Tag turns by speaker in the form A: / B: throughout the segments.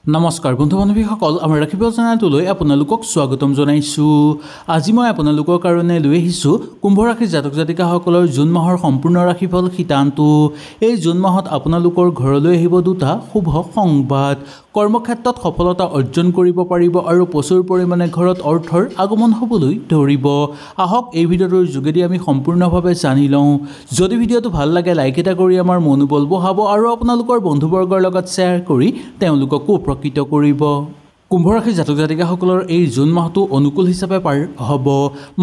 A: নমস্কাৰ বন্ধু বান্ধৱীসকল আমাৰ ৰাখিব চেনেলটোলৈ আপোনালোকক স্বাগতম জনাইছোঁ। আজি মই আপোনালোকৰ কাৰণে লৈ আহিছোঁ কুম্ভ ৰাশিৰ জাতক জাতিকাসকলৰ জুন মাহৰ সম্পূৰ্ণ ৰাশিফল শিতানটো। এই জুন মাহত আপোনালোকৰ ঘৰলৈ আহিব দুটা শুভ সংবাদ। কৰ্মক্ষেত্ৰত সফলতা অৰ্জন কৰিব পাৰিব আৰু প্ৰচুৰ পৰিমাণে ঘৰত অৰ্থৰ আগমন হ'বলৈ ধৰিব। আহক এই ভিডিঅ'টোৰ যোগেদি আমি সম্পূৰ্ণভাৱে জানি লওঁ। যদি ভিডিঅ'টো ভাল লাগে লাইক এটা কৰি আমাৰ মনোবল বঢ়াব আৰু আপোনালোকৰ বন্ধুবৰ্গৰ লগত শ্বেয়াৰ কৰি তেওঁলোককো উপকৃত কৰিব। কুম্ভ ৰাশিৰ জাতক জাতিকাসকলৰ এই জুন মাহটো অনুকূল হিচাপে পাৰ হ'ব।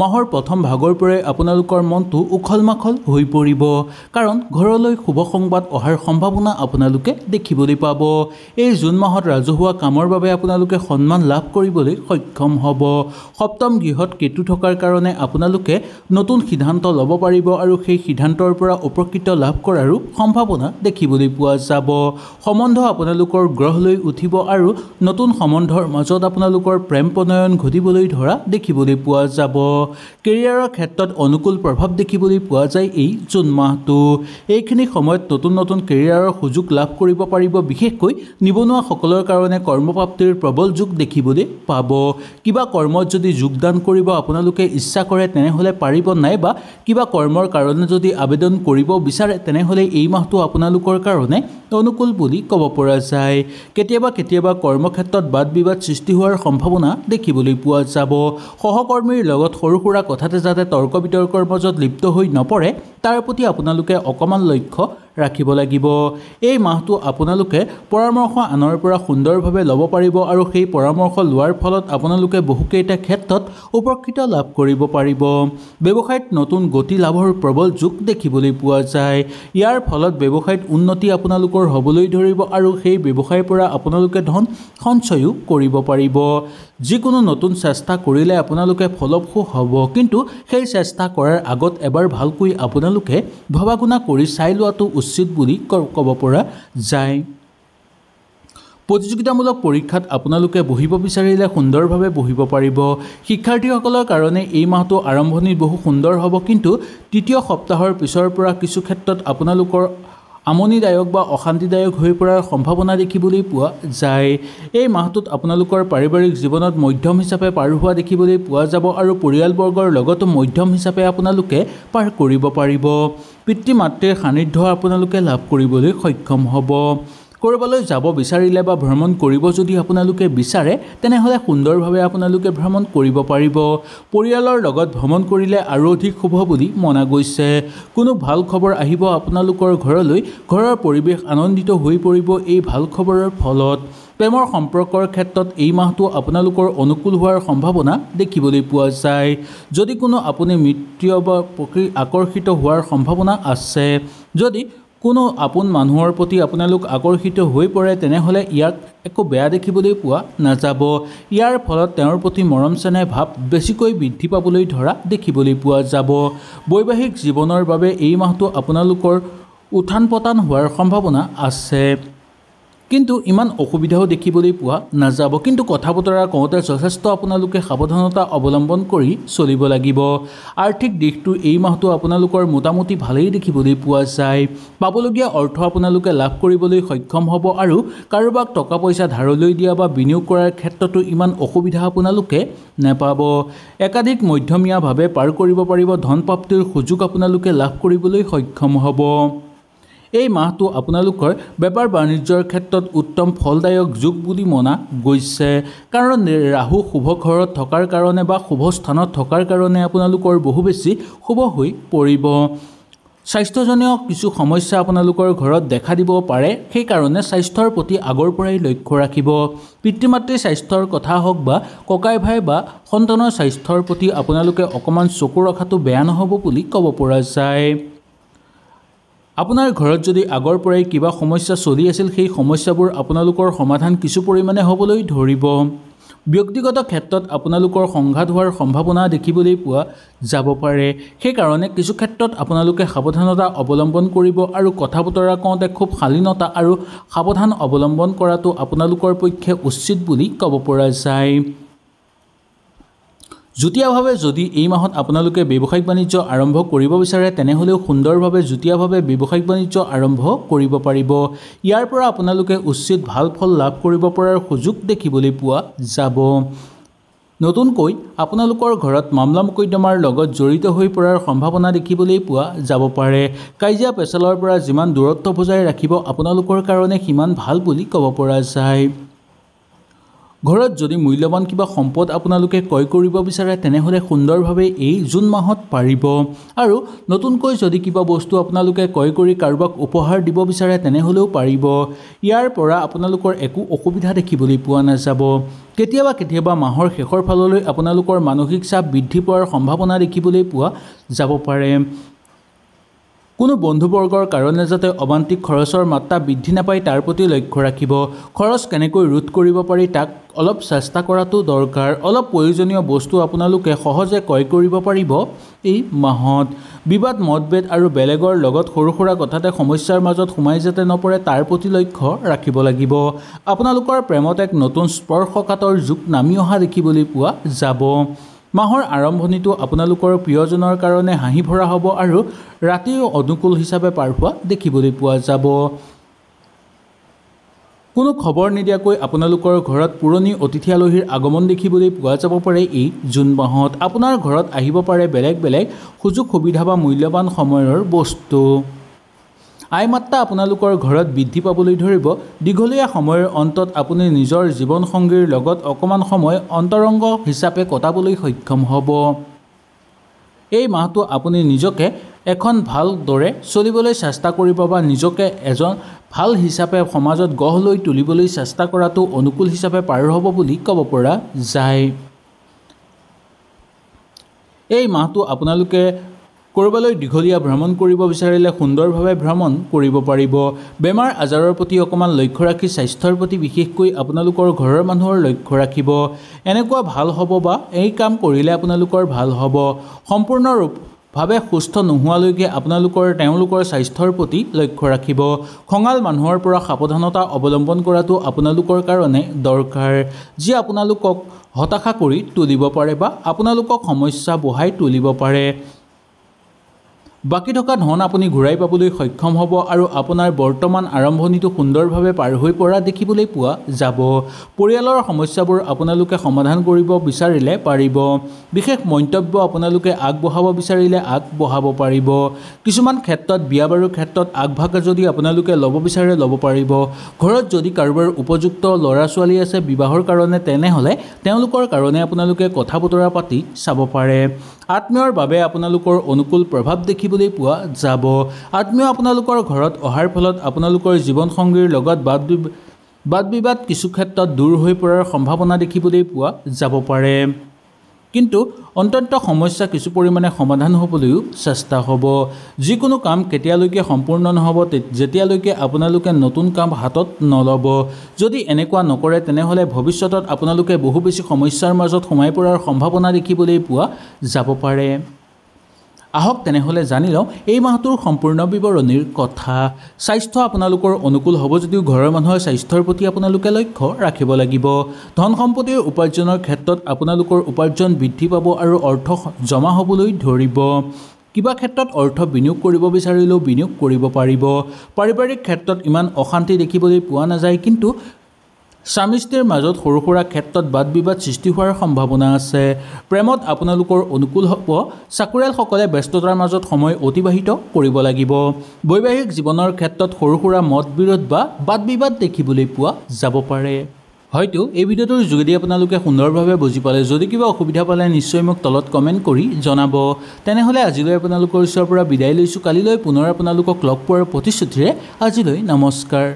A: মাহৰ প্ৰথম ভাগৰ পৰাই আপোনালোকৰ মনটো উখল মাখল হৈ পৰিব, কাৰণ ঘৰলৈ শুভ সংবাদ অহাৰ সম্ভাৱনা আপোনালোকে দেখিবলৈ পাব। এই জুন মাহত ৰাজহুৱা কামৰ বাবে আপোনালোকে সন্মান লাভ কৰিবলৈ সক্ষম হ'ব। সপ্তম গৃহত কেতু থকাৰ কাৰণে আপোনালোকে নতুন সিদ্ধান্ত ল'ব পাৰিব আৰু সেই সিদ্ধান্তৰ পৰা উপকৃত লাভ কৰাৰো সম্ভাৱনা দেখিবলৈ পোৱা যাব। সম্বন্ধ আপোনালোকৰ গ্ৰহলৈ উঠিব আৰু নতুন সম্বন্ধৰ মাজত আপোনালোকৰ প্ৰেম প্ৰণয়ন ঘটিবলৈ ধৰা দেখিবলৈ পোৱা যাব। কেৰিয়াৰৰ ক্ষেত্ৰত অনুকূল প্ৰভাৱ দেখিবলৈ পোৱা যায় এই জুন মাহটো। এইখিনি সময়ত নতুন নতুন কেৰিয়াৰৰ সুযোগ লাভ কৰিব পাৰিব। বিশেষকৈ নিবনুৱাসকলৰ কাৰণে কৰ্মপ্ৰাপ্তিৰ প্ৰবল যোগ দেখিবলৈ পাব। কিবা কৰ্মত যদি যোগদান কৰিব আপোনালোকে ইচ্ছা কৰে তেনেহ'লে পাৰিব, নাইবা কিবা কৰ্মৰ কাৰণে যদি আবেদন কৰিব বিচাৰে তেনেহ'লে এই মাহটো আপোনালোকৰ কাৰণে অনুকূল বুলি ক'ব পৰা যায়। কেতিয়াবা কৰ্মক্ষেত্ৰত বাদ বিবাদ সৃষ্টি হোৱাৰ সম্ভাৱনা দেখিবলৈ পোৱা যাব। সহকৰ্মীৰ লগত সৰু সুৰা কথাতে যাতে তৰ্ক বিতৰ্কৰ মাজত লিপ্ত হৈ নপৰে তাৰ প্ৰতি আপোনালোকে অকণমান লক্ষ্য ৰাখিব লাগিব। এই মাহটো আপোনালোকে পৰামৰ্শ আনৰ পৰা সুন্দৰভাৱে ল'ব পাৰিব আৰু সেই পৰামৰ্শ লোৱাৰ ফলত আপোনালোকে বহুকেইটা ক্ষেত্ৰত উপকৃত লাভ কৰিব পাৰিব। ব্যৱসায়ত নতুন গতি লাভৰ প্ৰবল যোগ দেখিবলৈ পোৱা যায়। ইয়াৰ ফলত ব্যৱসায়ত উন্নতি আপোনালোকৰ হ'বলৈ ধৰিব আৰু সেই ব্যৱসায়ৰ পৰা আপোনালোকে ধন সঞ্চয়ো কৰিব পাৰিব। যিকোনো নতুন চেষ্টা কৰিলে আপোনালোকে ফলপ্ৰসূ হ'ব, কিন্তু সেই চেষ্টা কৰাৰ আগত এবাৰ ভালকৈ আপোনালোকে ভবা গুণা কৰি চাই লোৱাটো উচিত বুলি ক'ব পৰা যায়। প্ৰতিযোগিতামূলক পৰীক্ষাত আপোনালোকে বহিব বিচাৰিলে সুন্দৰভাৱে বহিব পাৰিব। শিক্ষাৰ্থীসকলৰ কাৰণে এই মাহটো আৰম্ভণিত বহু সুন্দৰ হ'ব, কিন্তু তৃতীয় সপ্তাহৰ পিছৰ পৰা কিছু ক্ষেত্ৰত আপোনালোকৰ আমনিদায়ক বা অশান্তিদায়ক হৈ পৰাৰ সম্ভাৱনা দেখিবলৈ পোৱা যায়। এই মাহটোত আপোনালোকৰ পাৰিবাৰিক জীৱনত মধ্যম হিচাপে পাৰ হোৱা দেখিবলৈ পোৱা যাব আৰু পৰিয়ালবৰ্গৰ লগতো মধ্যম হিচাপে আপোনালোকে পাৰ কৰিব পাৰিব। পিতৃ মাতৃৰ সান্নিধ্য আপোনালোকে লাভ কৰিবলৈ সক্ষম হ'ব। ক'ৰবালৈ যাব বিচাৰিলে বা ভ্ৰমণ কৰিব যদি আপোনালোকে বিচাৰে তেনেহ'লে সুন্দৰভাৱে আপোনালোকে ভ্ৰমণ কৰিব পাৰিব। পৰিয়ালৰ লগত ভ্ৰমণ কৰিলে আৰু অধিক শুভ বুলি মনা গৈছে। কোনো ভাল খবৰ আহিব আপোনালোকৰ ঘৰলৈ। ঘৰৰ পৰিৱেশ আনন্দিত হৈ পৰিব এই ভাল খবৰৰ ফলত। প্ৰেমৰ সম্পৰ্কৰ ক্ষেত্ৰত এই মাহটো আপোনালোকৰ অনুকূল হোৱাৰ সম্ভাৱনা দেখিবলৈ পোৱা যায়। যদি কোনো আপুনি মৃত্যু বা প্ৰতি আকৰ্ষিত হোৱাৰ সম্ভাৱনা আছে। যদি কোনো আপোন মানুহৰ প্ৰতি আপোনালোক আকৰ্ষিত হৈ পৰে তেনেহ'লে ইয়াক একো বেয়া দেখিবলৈ পোৱা নাযাব। ইয়াৰ ফলত তেওঁৰ প্ৰতি মৰম চেনেহ ভাৱ বেছিকৈ বৃদ্ধি পাবলৈ ধৰা দেখিবলৈ পোৱা যাব। বৈবাহিক জীৱনৰ বাবে এই মাহটো আপোনালোকৰ উত্থান পতান হোৱাৰ সম্ভাৱনা আছে, কিন্তু ইমান অসুবিধাও দেখিবলৈ পোৱা নাযাব। কিন্তু কথা বতৰা কওঁতে যথেষ্ট আপোনালোকে সাৱধানতা অৱলম্বন কৰি চলিব লাগিব। আৰ্থিক দিশটো এই মাহটো আপোনালোকৰ মোটামুটি ভালেই দেখিবলৈ পোৱা যায়। পাবলগীয়া অৰ্থ আপোনালোকে লাভ কৰিবলৈ সক্ষম হ'ব আৰু কাৰোবাক টকা পইচা ধাৰলৈ দিয়া বা বিনিয়োগ কৰাৰ ক্ষেত্ৰতো ইমান অসুবিধা আপোনালোকে নাপাব। একাধিক মধ্যমীয়াভাৱে পাৰ কৰিব পাৰিব। ধন প্ৰাপ্তিৰ সুযোগ আপোনালোকে লাভ কৰিবলৈ সক্ষম হ'ব। এই মাহটো আপোনালোকৰ বেপাৰ বাণিজ্যৰ ক্ষেত্ৰত উত্তম ফলদায়ক যুগ বুলি মনা গৈছে, কাৰণ ৰাহু শুভ ঘৰত থকাৰ কাৰণে বা শুভ স্থানত থকাৰ কাৰণে আপোনালোকৰ বহু বেছি শুভ হৈ পৰিব। স্বাস্থ্যজনীয় কিছু সমস্যা আপোনালোকৰ ঘৰত দেখা দিব পাৰে, সেইকাৰণে স্বাস্থ্যৰ প্ৰতি আগৰ পৰাই লক্ষ্য ৰাখিব। পিতৃ মাতৃৰ স্বাস্থ্যৰ কথা হওক বা ককাই ভাই বা সন্তানৰ স্বাস্থ্যৰ প্ৰতি আপোনালোকে অকণমান চকু ৰখাটো বেয়া নহ'ব বুলি ক'ব পৰা যায়। আপোনাৰ ঘৰত যদি আগৰ পৰাই কিবা সমস্যা চলি আছিল সেই সমস্যাবোৰ আপোনালোকৰ সমাধান কিছু পৰিমাণে হ'বলৈ ধৰিব। ব্যক্তিগত ক্ষেত্ৰত আপোনালোকৰ সংঘাত হোৱাৰ সম্ভাৱনা দেখিবলৈ পোৱা যাব পাৰে। সেইকাৰণে কিছু ক্ষেত্ৰত আপোনালোকে সাৱধানতা অৱলম্বন কৰিব আৰু কথা বতৰা কওঁতে খুব শালীনতা আৰু সাৱধান অৱলম্বন কৰাটো আপোনালোকৰ পক্ষে উচিত বুলি ক'ব পৰা যায়। যুটীয়াভাৱে যদি এই মাহত আপোনালোকে ব্যৱসায়িক বাণিজ্য আৰম্ভ কৰিব বিচাৰে তেনেহ'লেও সুন্দৰভাৱে যুটীয়াভাৱে ব্যৱসায়িক বাণিজ্য আৰম্ভ কৰিব পাৰিব। ইয়াৰ পৰা আপোনালোকে উচিত ভাল ফল লাভ কৰিব পৰাৰ সুযোগ দেখিবলৈ পোৱা যাব। নতুনকৈ আপোনালোকৰ ঘৰত মামলা মোকদ্দমাৰ লগত জড়িত হৈ পৰাৰ সম্ভাৱনা দেখিবলৈ পোৱা যাব পাৰে। কাজিয়া পেচালৰ পৰা যিমান দূৰত্ব বজাই ৰাখিব আপোনালোকৰ কাৰণে সিমান ভাল বুলি ক'ব পৰা যায়। ঘৰত যদি মূল্যৱান কিবা সম্পদ আপোনালোকে ক্ৰয় কৰিব বিচাৰে তেনেহ'লে সুন্দৰভাৱে এই জুন মাহত পাৰিব। আৰু নতুনকৈ যদি কিবা বস্তু আপোনালোকে ক্ৰয় কৰি কাৰোবাক উপহাৰ দিব বিচাৰে তেনেহ'লেও পাৰিব। ইয়াৰ পৰা আপোনালোকৰ একো অসুবিধা দেখিবলৈ পোৱা নাযাব। কেতিয়াবা মাহৰ শেষৰ ফাললৈ আপোনালোকৰ মানসিক চাপ বৃদ্ধি পোৱাৰ সম্ভাৱনা দেখিবলৈ পোৱা যাব পাৰে। কোনো বন্ধুবৰ্গৰ কাৰণে যাতে অবান্তিক খৰচৰ মাত্ৰা বৃদ্ধি নাপায় তাৰ প্ৰতি লক্ষ্য ৰাখিব। খৰচ কেনেকৈ ৰোধ কৰিব পাৰি তাক অলপ চেষ্টা কৰাটো দৰকাৰ। অলপ প্ৰয়োজনীয় বস্তু আপোনালোকে সহজে ক্ৰয় কৰিব পাৰিব এই মাহত। বিবাদ মতভেদ আৰু বেলেগৰ লগত সৰু সুৰা কথাতে সমস্যাৰ মাজত সোমাই যাতে নপৰে তাৰ প্ৰতি লক্ষ্য ৰাখিব লাগিব। আপোনালোকৰ প্ৰেমত এক নতুন স্পৰ্শকাতৰ যুগ নামি অহা দেখিবলৈ পোৱা যাব। মাহৰ আৰম্ভণিটো আপোনালোকৰ প্ৰিয়জনৰ কাৰণে হাঁহি ভৰা হ'ব আৰু ৰাতিও অনুকূল হিচাপে পাৰ হোৱা দেখিবলৈ পোৱা যাব। কোনো খবৰ নিদিয়াকৈ আপোনালোকৰ ঘৰত পুৰণি অতিথি আলহীৰ আগমন দেখিবলৈ পোৱা যাব পাৰে এই জুন মাহত। আপোনাৰ ঘৰত আহিব পাৰে বেলেগ সুযোগ সুবিধা বা মূল্যৱান সময়ৰ বস্তু। আয় মাত্ৰা আপোনালোকৰ ঘৰত বৃদ্ধি পাবলৈ ধৰিব। দীঘলীয়া সময়ৰ অন্তত আপুনি নিজৰ জীৱনসংগীৰ লগত অকণমান সময় অন্তৰংগ হিচাপে কটাবলৈ সক্ষম হ'ব। এই মাহটো আপুনি নিজকে এখন ভালদৰে চলিবলৈ চেষ্টা কৰিব বা নিজকে এজন ভাল হিচাপে সমাজত গঢ় লৈ তুলিবলৈ চেষ্টা কৰাটো অনুকূল হিচাপে পাৰ হ'ব বুলি ক'ব পৰা যায়। এই মাহটো আপোনালোকে ক'ৰবালৈ দীঘলীয়া ভ্ৰমণ কৰিব বিচাৰিলে সুন্দৰভাৱে ভ্ৰমণ কৰিব পাৰিব। বেমাৰ আজাৰৰ প্ৰতি অকণমান লক্ষ্য ৰাখি স্বাস্থ্যৰ প্ৰতি বিশেষকৈ আপোনালোকৰ ঘৰৰ মানুহৰ লক্ষ্য ৰাখিব। এনেকুৱা ভাল হ'ব বা এই কাম কৰিলে আপোনালোকৰ ভাল হ'ব। সম্পূৰ্ণভাৱে সুস্থ নোহোৱালৈকে তেওঁলোকৰ স্বাস্থ্যৰ প্ৰতি লক্ষ্য ৰাখিব। খঙাল মানুহৰ পৰা সাৱধানতা অৱলম্বন কৰাটো আপোনালোকৰ কাৰণে দৰকাৰ, যি আপোনালোকক হতাশা কৰি তুলিব পাৰে বা আপোনালোকক সমস্যা বঢ়াই তুলিব পাৰে। বাকী থকা ধন আপুনি ঘূৰাই পাবলৈ সক্ষম হ'ব আৰু আপোনাৰ বৰ্তমান আৰম্ভণিটো সুন্দৰভাৱে পাৰ হৈ পৰা দেখিবলৈ পোৱা যাব। পৰিয়ালৰ সমস্যাবোৰ আপোনালোকে সমাধান কৰিব বিচাৰিলে পাৰিব। বিশেষ মন্তব্য আপোনালোকে আগবঢ়াব বিচাৰিলে আগবঢ়াব পাৰিব। কিছুমান ক্ষেত্ৰত বিয়া বাৰুৰ ক্ষেত্ৰত আগভাগ যদি আপোনালোকে ল'ব বিচাৰে ল'ব পাৰিব। ঘৰত যদি কাৰোবাৰ উপযুক্ত ল'ৰা ছোৱালী আছে বিবাহৰ কাৰণে তেনেহ'লে তেওঁলোকৰ কাৰণে আপোনালোকে কথা বতৰা পাতি চাব পাৰে। আত্মীয়ৰ বাবে আপোনালোকৰ অনুকূল প্ৰভাৱ দেখিবলৈ পোৱা যাব। আত্মীয় আপোনালোকৰ ঘৰত অহাৰ ফলত আপোনালোকৰ জীৱনসংগীৰ লগত বাদ বিবাদ কিছু ক্ষেত্ৰত দূৰ হৈ পৰাৰ সম্ভাৱনা দেখিবলৈ পোৱা যাব পাৰে। কিন্তু অন্তত সমস্যা কিছু পৰিমাণে সমাধান হ'বলৈও চেষ্টা হ'ব। যিকোনো কাম কেতিয়ালৈকে সম্পূৰ্ণ নহ'ব যেতিয়ালৈকে আপোনালোকে নতুন কাম হাতত নল'ব। যদি এনেকুৱা নকৰে তেনেহ'লে ভৱিষ্যতত আপোনালোকে বহু বেছি সমস্যাৰ মাজত সোমাই পৰাৰ সম্ভাৱনা দেখিবলৈ পোৱা যাব পাৰে। আহক তেনেহ'লে জানি লওঁ এই মাহটোৰ সম্পূৰ্ণ বিৱৰণীৰ কথা। স্বাস্থ্য আপোনালোকৰ অনুকূল হ'ব যদিও ঘৰৰ মানুহৰ স্বাস্থ্যৰ প্ৰতি আপোনালোকে লক্ষ্য ৰাখিব লাগিব। ধন সম্পত্তিৰ উপাৰ্জনৰ ক্ষেত্ৰত আপোনালোকৰ উপাৰ্জন বৃদ্ধি পাব আৰু অৰ্থ জমা হ'বলৈ ধৰিব। কিবা ক্ষেত্ৰত অৰ্থ বিনিয়োগ কৰিব বিচাৰিলেও বিনিয়োগ কৰিব পাৰিব। পাৰিবাৰিক ক্ষেত্ৰত ইমান অশান্তি দেখিবলৈ পোৱা নাযায়, কিন্তু স্বামী স্ত্ৰীৰ মাজত সৰু সুৰা ক্ষেত্ৰত বাদ বিবাদ সৃষ্টি হোৱাৰ সম্ভাৱনা আছে। প্ৰেমত আপোনালোকৰ অনুকূল হ'ব। চাকৰিয়ালসকলে ব্যস্ততাৰ মাজত সময় অতিবাহিত কৰিব লাগিব। বৈবাহিক জীৱনৰ ক্ষেত্ৰত সৰু সুৰা মতবিৰোধ বা বাদ বিবাদ দেখিবলৈ পোৱা যাব পাৰে। হয়তো এই ভিডিঅ'টোৰ যোগেদি আপোনালোকে সুন্দৰভাৱে বুজি পালে। যদি কিবা অসুবিধা পালে নিশ্চয় মোক তলত কমেণ্ট কৰি জনাব। তেনেহ'লে আজিলৈ আপোনালোকৰ ওচৰৰ পৰা বিদায় লৈছোঁ। কালিলৈ পুনৰ আপোনালোকক লগ পোৱাৰ প্ৰতিশ্ৰুতিৰে আজিলৈ নমস্কাৰ।